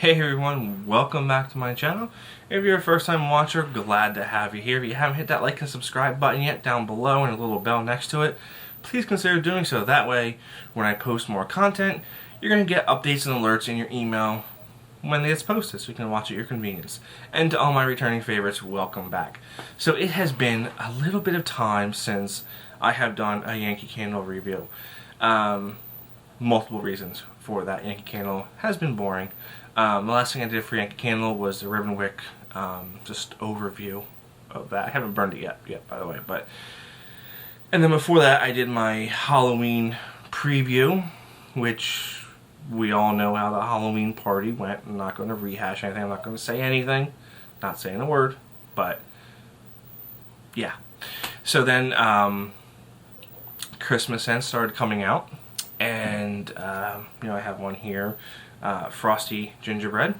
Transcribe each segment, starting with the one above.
Hey everyone, welcome back to my channel. If you're a first time watcher, glad to have you here. If you haven't hit that like and subscribe button yet down below and a little bell next to it, please consider doing so. That way, when I post more content, you're going to get updates and alerts in your email when it's posted so you can watch at your convenience. And to all my returning favorites, welcome back. So it has been a little bit of time since I have done a Yankee Candle review. Multiple reasons for that. Yankee Candle has been boring. The last thing I did for Yankee Candle was the Ribbonwick just overview of that. I haven't burned it yet, by the way. And then before that, I did my Halloween preview, which we all know how the Halloween party went. I'm not going to rehash anything. I'm not going to say anything. Not saying a word, but yeah. So then Christmas scents started coming out, and I have one here. Frosty Gingerbread,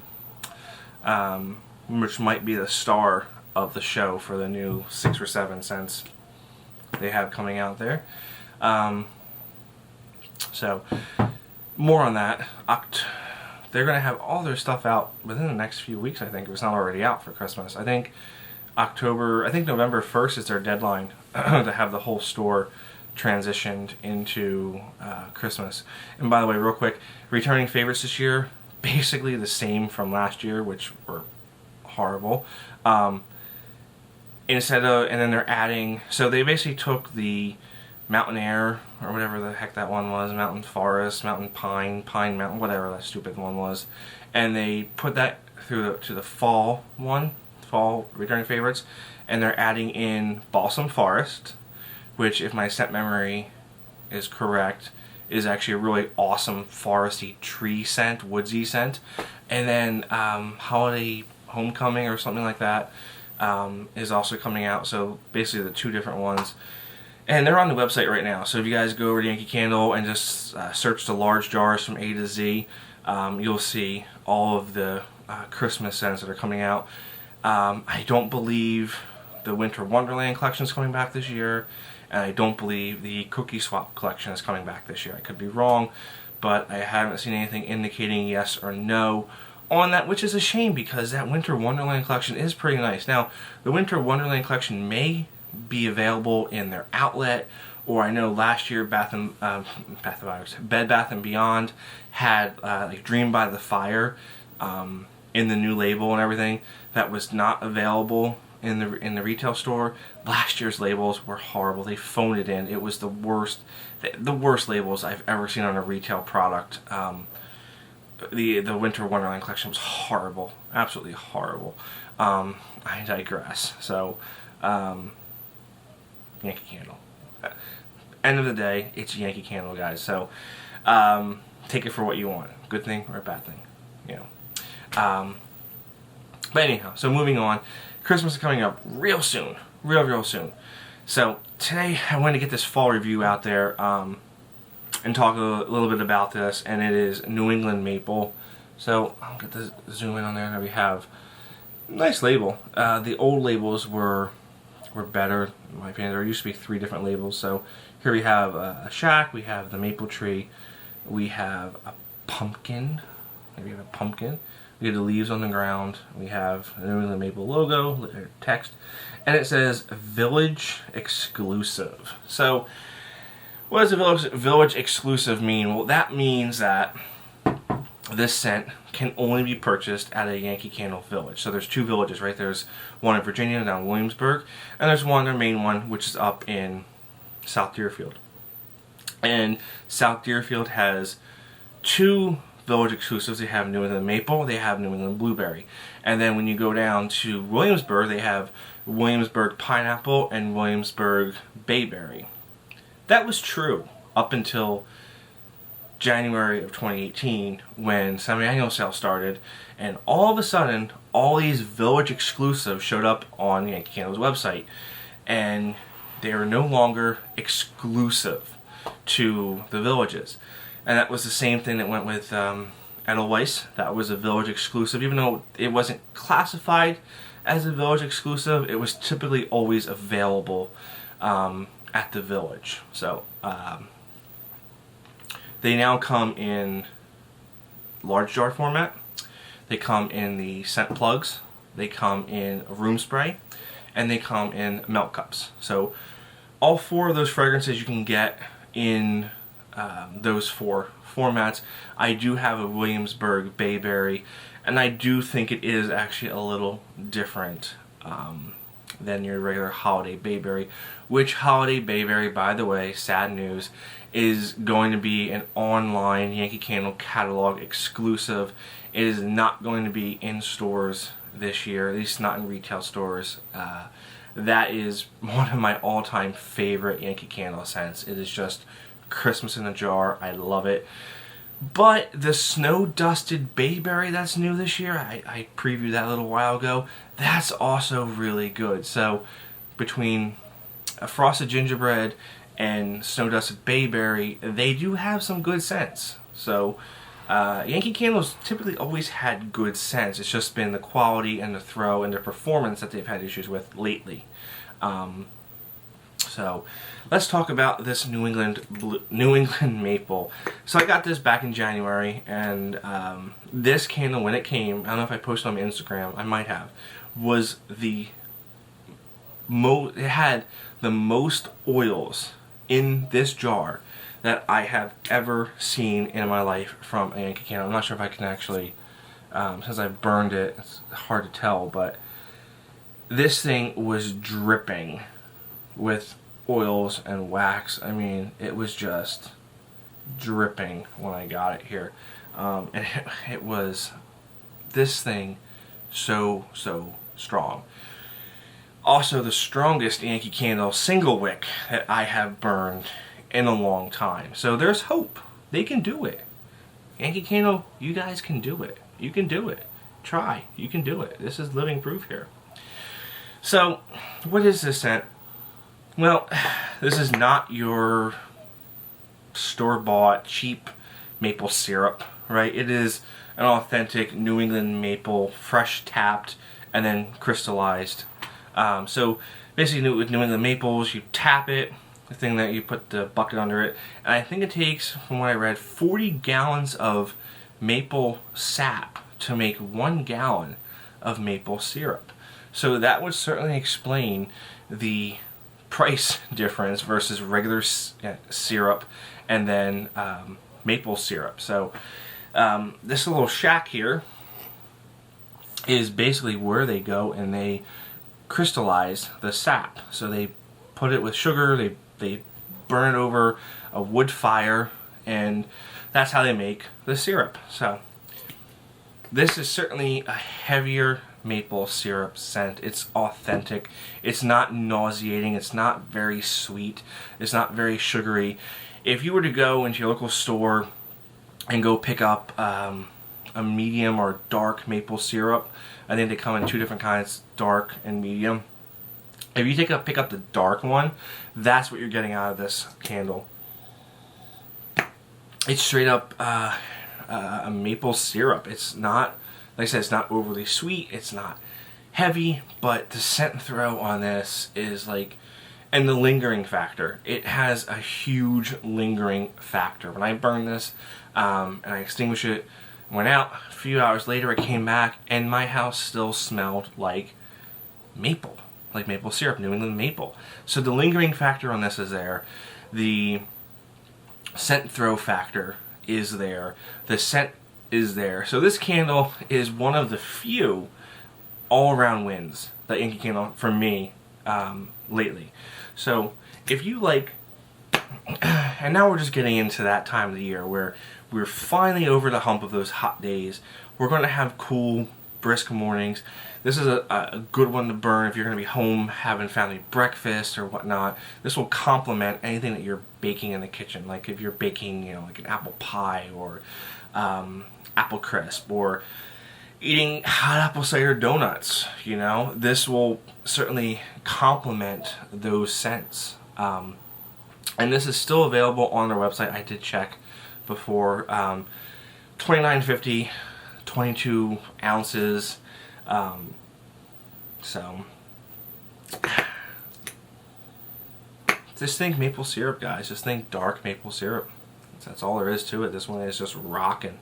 which might be the star of the show for the new 6 or 7 scents they have coming out there. So more on that. They're going to have all their stuff out within the next few weeks, I think, if it's not already out for Christmas. I think November 1st is their deadline to have the whole store transitioned into Christmas. And by the way, real quick, returning favorites this year, basically the same from last year, which were horrible. And then they're adding, so they basically took the Mountain Air, or whatever the heck that one was, Mountain Forest, Mountain Pine Mountain, whatever that stupid one was, and they put that to the fall returning favorites, and they're adding in Balsam Forrest, which, if my scent memory is correct, is actually a really awesome foresty tree scent, woodsy scent. And then Holiday Homecoming or something like that is also coming out. So basically the two different ones. And they're on the website right now. So if you guys go over to Yankee Candle and just search the large jars from A to Z, you'll see all of the Christmas scents that are coming out. I don't believe the Winter Wonderland collection is coming back this year. And I don't believe the Cookie Swap collection is coming back this year. I could be wrong, but I haven't seen anything indicating yes or no on that, which is a shame because that Winter Wonderland collection is pretty nice. Now, the Winter Wonderland collection may be available in their outlet, or I know last year Bed Bath & Beyond had like Dream by the Fire in the new label and everything that was not available in the retail store. Last year's labels were horrible. They phoned it in. It was the worst labels I've ever seen on a retail product. The Winter Wonderland collection was horrible, absolutely horrible. I digress. So Yankee Candle. End of the day, it's Yankee Candle, guys. So take it for what you want, good thing or a bad thing, But anyhow, so moving on. Christmas is coming up real soon. Real soon. So today I wanted to get this fall review out there and talk a little bit about this, and it is New England Maple. So I'll get the zoom in on there. There we have a nice label. The old labels were better, in my opinion. There used to be 3 different labels. So here we have a shack, we have the maple tree, we have a pumpkin. Maybe we have a pumpkin. We have the leaves on the ground. We have the New England Maple logo, text, and it says Village Exclusive. So, what does a Village Exclusive mean? Well, that means that this scent can only be purchased at a Yankee Candle Village. So there's 2 villages, right? There's one in Virginia, down in Williamsburg, and there's one, their main one, which is up in South Deerfield. And South Deerfield has 2 Village exclusives. They have New England Maple, they have New England Blueberry. And then when you go down to Williamsburg, they have Williamsburg Pineapple and Williamsburg Bayberry. That was true up until January of 2018 when semi-annual sale started, and all of a sudden all these Village exclusives showed up on Yankee Candle's website, and they are no longer exclusive to the villages. And that was the same thing that went with Edelweiss. That was a Village exclusive. Even though it wasn't classified as a Village exclusive, it was typically always available at the Village. So they now come in large jar format. They come in the scent plugs, they come in room spray, and they come in melt cups. So all 4 of those fragrances you can get in those 4 formats. I do have a Williamsburg Bayberry, and I do think it is actually a little different than your regular Holiday Bayberry, which Holiday Bayberry, by the way, sad news, is going to be an online Yankee Candle catalog exclusive. It is not going to be in stores this year, at least not in retail stores. That is one of my all-time favorite Yankee Candle scents. It is just Christmas in a jar. I love it. But the Snow Dusted Bayberry that's new this year, I previewed that a little while ago, that's also really good. So between a Frosted Gingerbread and Snow Dusted Bayberry, they do have some good scents. So Yankee Candles typically always had good scents. It's just been the quality and the throw and the performance that they've had issues with lately. So let's talk about this New England Maple. So I got this back in January, and this candle, when it came, I don't know if I posted on my Instagram, I might have, was it had the most oils in this jar that I have ever seen in my life from a Yankee Candle. I'm not sure if I can actually, since I burned it, it's hard to tell, but this thing was dripping with oils and wax. I mean, it was just dripping when I got it here. And it was, this thing, so strong. Also, the strongest Yankee Candle single wick that I have burned in a long time. So there's hope. They can do it. Yankee Candle, you guys can do it. You can do it. Try. You can do it. This is living proof here. So, what is this scent? Well, this is not your store-bought cheap maple syrup, right? It is an authentic New England maple, fresh tapped and then crystallized. So basically with New England maples, you tap it, the thing that you put the bucket under it, and I think it takes, from what I read, 40 gallons of maple sap to make 1 gallon of maple syrup. So that would certainly explain the price difference versus regular syrup and then maple syrup. So this little shack here is basically where they go and they crystallize the sap. So they put it with sugar, they burn it over a wood fire, and that's how they make the syrup. So this is certainly a heavier maple syrup scent. It's authentic. It's not nauseating. It's not very sweet. It's not very sugary. If you were to go into your local store and go pick up a medium or dark maple syrup, I think they come in 2 different kinds, dark and medium. If you pick up the dark one, that's what you're getting out of this candle. It's straight up a maple syrup. It's not, like I said, it's not overly sweet, it's not heavy, but the scent and throw on this is like, and the lingering factor. It has a huge lingering factor. When I burned this and I extinguished it, went out, a few hours later I came back and my house still smelled like maple syrup, New England maple. So the lingering factor on this is there. The scent and throw factor is there. The scent is there. So this candle is one of the few all-around wins that Yankee Candle for me lately. So if you like, and now we're just getting into that time of the year where we're finally over the hump of those hot days. We're going to have cool, brisk mornings. This is a good one to burn if you're going to be home having family breakfast or whatnot. This will complement anything that you're baking in the kitchen. Like if you're baking, you know, like an apple pie or apple crisp, or eating hot apple cider donuts, you know, this will certainly complement those scents. And this is still available on their website. I did check before. $29.50, 22 ounces. So just think maple syrup, guys. Just think dark maple syrup. That's all there is to it. This one is just rocking.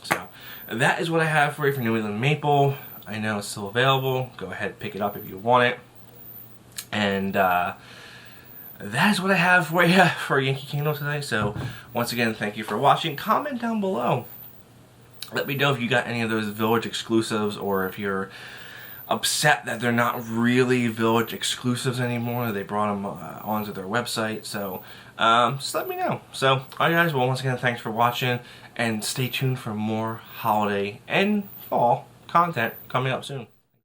So that is what I have for you for New England Maple. I know it's still available. Go ahead and pick it up if you want it. And that is what I have for you for Yankee Candle today. So once again, thank you for watching. Comment down below. Let me know if you got any of those Village exclusives, or if you're upset that they're not really Village exclusives anymore. They brought them onto their website. So just let me know. So alright guys, well, once again, thanks for watching, and stay tuned for more holiday and fall content coming up soon.